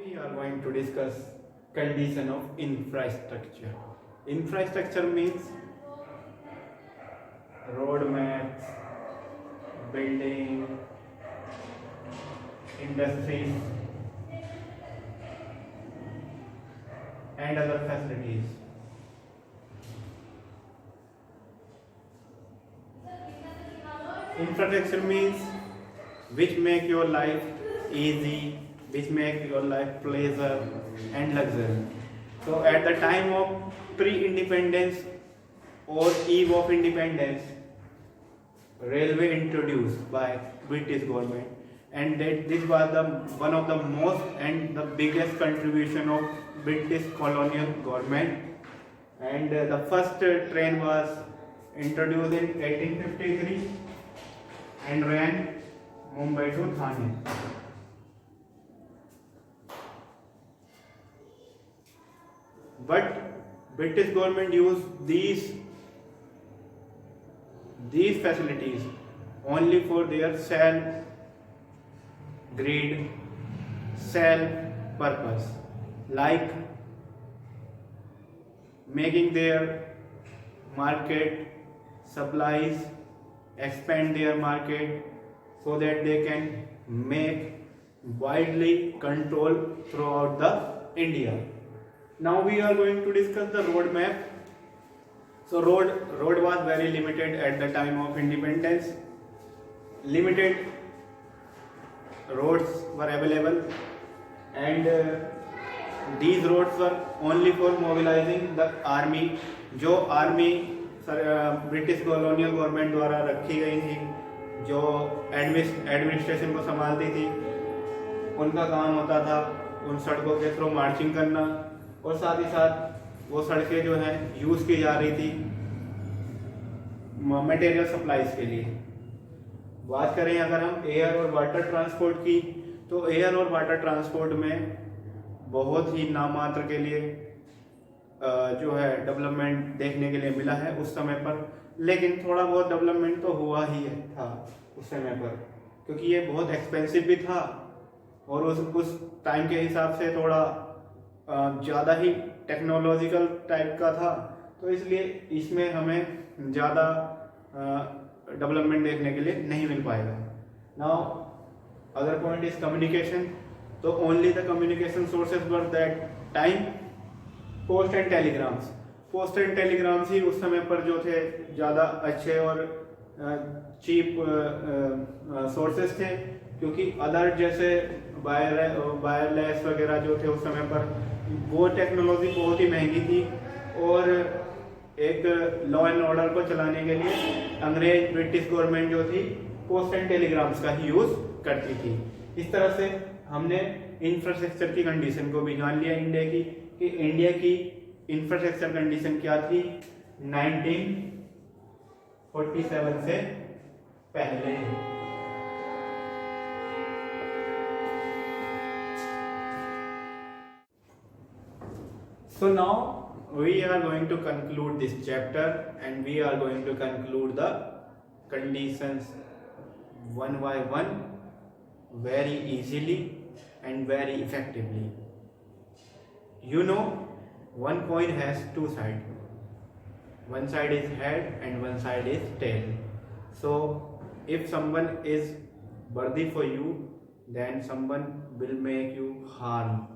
We are going to discuss condition of infrastructure. Infrastructure means road maps, building, industries, and other facilities. Infrastructure means which make your life easy, which make your life pleasure and luxury. So at the time of pre-independence or eve of independence, railway introduced by British government, and that this was the one of the most and the biggest contribution of British colonial government. And the first train was introduced in 1853 and ran Mumbai to Thane. But British government used these facilities only for their self greed, self purpose, like making their market supplies, expand their market so that they can make widely control throughout the India. Now we are going to discuss the road map. So road was very limited at the time of independence. Limited roads were available, and these roads were only for mobilizing the army. जो army British colonial government द्वारा रखी गई थी, जो administration को संभालती थी, उनका काम होता था उन सड़कों के थ्रू मार्चिंग करना, और साथ ही साथ वो सड़कें जो हैं यूज़ की जा रही थी मटेरियल सप्लाईज के लिए। बात करें अगर हम एयर और वाटर ट्रांसपोर्ट की, तो एयर और वाटर ट्रांसपोर्ट में बहुत ही नामात्र के लिए जो है डेवलपमेंट देखने के लिए मिला है उस समय पर, लेकिन थोड़ा बहुत डेवलपमेंट तो हुआ ही था उस समय पर, क्योंकि ये बहुत एक्सपेंसिव भी था और उस टाइम के हिसाब से थोड़ा ज़्यादा ही टेक्नोलॉजिकल टाइप का था, तो इसलिए इसमें हमें ज़्यादा डेवलपमेंट देखने के लिए नहीं मिल पाएगा। Now other point is communication. तो only the communication sources were that time post and telegrams. Post and telegrams ही उस समय पर जो थे ज़्यादा अच्छे और चीप सोर्सेज थे, क्योंकि अदर जैसे वायरलेस वगैरह जो थे उस समय पर वो टेक्नोलॉजी बहुत ही महंगी थी, और एक लॉ एंड ऑर्डर को चलाने के लिए अंग्रेज ब्रिटिश गवर्नमेंट जो थी पोस्ट एंड टेलीग्राम्स का ही यूज़ करती थी। इस तरह से हमने इंफ्रास्ट्रक्चर की कंडीशन को भी जान लिया इंडिया की, कि इंडिया की इंफ्रास्ट्रक्चर कंडीशन क्या थी 1947 से पहले। So now we are going to conclude this chapter, and we are going to conclude the conditions one by one very easily and very effectively. You know, one coin has two sides. One side is head and one side is tail. So if someone is worthy for you, then someone will make you harm.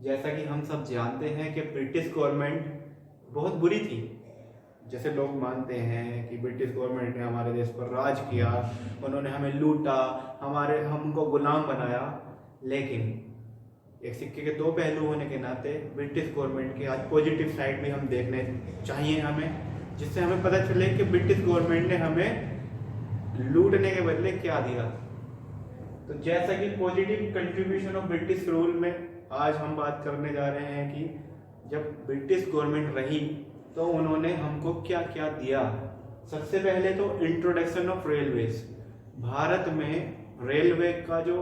जैसा कि हम सब जानते हैं कि British government बहुत बुरी थी। जैसे लोग मानते हैं कि ब्रिटिश गवर्नमेंट ने हमारे देश पर राज किया, उन्होंने हमें लूटा, हमको गुलाम बनाया, लेकिन एक सिक्के के दो पहलू होने के नाते ब्रिटिश गवर्नमेंट की आज पॉजिटिव साइड भी हम देखने चाहिए हमें, जिससे हमें पता चले कि ब्रिटिश गवर्नमेंट ने हमें लूटने के बदले क्या दिया। तो जैसा कि positive contribution of British rule में आज हम बात करने जा रहे हैं कि जब ब्रिटिश गवर्नमेंट रही तो उन्होंने हमको क्या क्या दिया। सबसे पहले तो इंट्रोडक्शन ऑफ रेलवेज। भारत में रेलवे का जो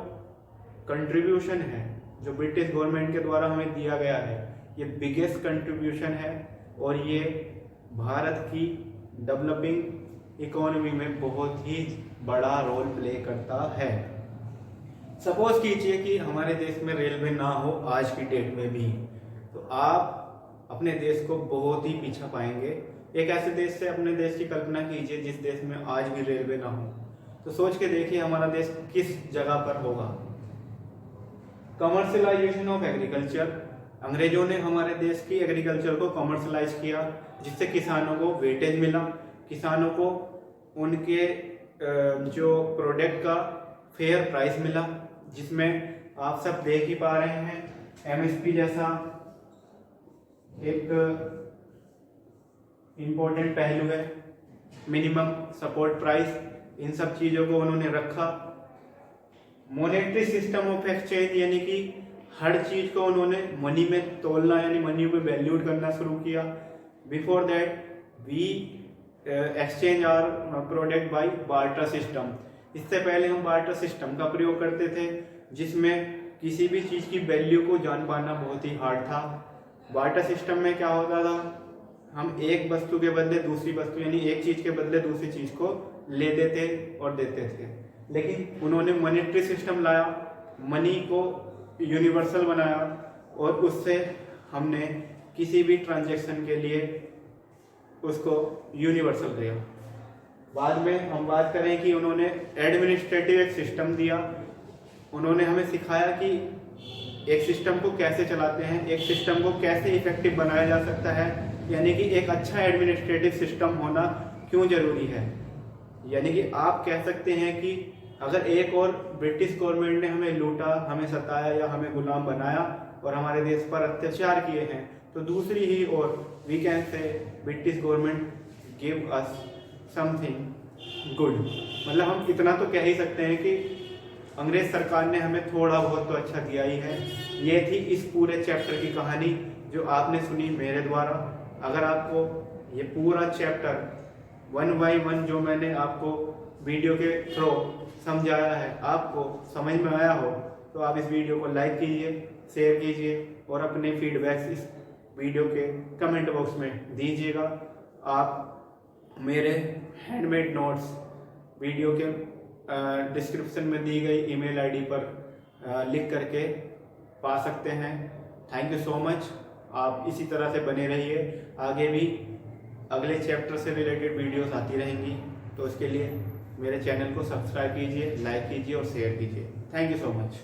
कंट्रीब्यूशन है, जो ब्रिटिश गवर्नमेंट के द्वारा हमें दिया गया है, ये बिगेस्ट कंट्रीब्यूशन है, और ये भारत की डेवलपिंग इकोनॉमी में बहुत ही बड़ा रोल प्ले करता है। सपोज कीजिए कि हमारे देश में रेलवे ना हो आज की डेट में भी, तो आप अपने देश को बहुत ही पीछा पाएंगे। एक ऐसे देश से अपने देश की कल्पना कीजिए जिस देश में आज भी रेलवे ना हो, तो सोच के देखिए हमारा देश किस जगह पर होगा। कमर्शियलाइजेशन ऑफ एग्रीकल्चर, अंग्रेजों ने हमारे देश की एग्रीकल्चर को कमर्शलाइज किया, जिससे किसानों को वेटेज मिला, किसानों को उनके जो प्रोडक्ट का फेयर प्राइस मिला, जिसमें आप सब देख ही पा रहे हैं एमएसपी जैसा एक इम्पोर्टेंट पहलू है, मिनिमम सपोर्ट प्राइस, इन सब चीजों को उन्होंने रखा। मॉनेटरी सिस्टम ऑफ एक्सचेंज, यानी कि हर चीज को उन्होंने मनी में तोलना यानी मनी में वैल्यूड करना शुरू किया। Before that we exchange our product by barter system, इससे पहले हम बार्टर सिस्टम का प्रयोग करते थे, जिसमें किसी भी चीज की वैल्यू को जान पाना बहुत ही हार्ड था। बार्टर सिस्टम में क्या होता था, हम एक वस्तु के बदले दूसरी वस्तु यानी एक चीज के बदले दूसरी चीज को ले देते और देते थे। लेकिन उन्होंने मॉनेटरी सिस्टम लाया, मनी को यूनिवर्सल बनाया और उससे हमने किसी भी ट्रांजैक्शन के लिए उसको यूनिवर्सल दिया। बाद में हम बात करें कि उन्होंने एडमिनिस्ट्रेटिव एक सिस्टम दिया, उन्होंने हमें सिखाया कि एक सिस्टम को कैसे चलाते हैं, एक सिस्टम को कैसे इफेक्टिव बनाया जा सकता है, यानी कि एक अच्छा एडमिनिस्ट्रेटिव सिस्टम होना क्यों जरूरी है। यानी कि आप कह सकते हैं कि अगर एक और ब्रिटिश गवर्नमेंट ने हमें लूटा, हमें सताया या हमें गुलाम बनाया और हमारे देश पर अत्याचार किए हैं, तो दूसरी ही और we can say British government give us something good. मतलब हम इतना तो कह ही सकते हैं कि अंग्रेज सरकार ने हमें थोड़ा बहुत तो अच्छा दिया ही है। ये थी इस पूरे चैप्टर की कहानी जो आपने सुनी मेरे द्वारा। अगर आपको ये पूरा चैप्टर 1 बाय 1 जो मैंने आपको वीडियो के थ्रू समझाया है आपको समझ में आया हो, तो आप इस वीडियो को लाइक कीजिए, शेयर कीजिए और अपने फीडबैक्स इस वीडियो के कमेंट बॉक्स में दीजिएगा। आप मेरे हैंडमेड नोट्स वीडियो के डिस्क्रिप्शन में दी गई ईमेल आईडी पर लिख करके पा सकते हैं। Thank you so much. आप इसी तरह से बने रहिए, आगे भी अगले चैप्टर से रिलेटेड वीडियोस आती रहेंगी। तो इसके लिए मेरे चैनल को सब्सक्राइब कीजिए, लाइक कीजिए और शेयर कीजिए। Thank you so much.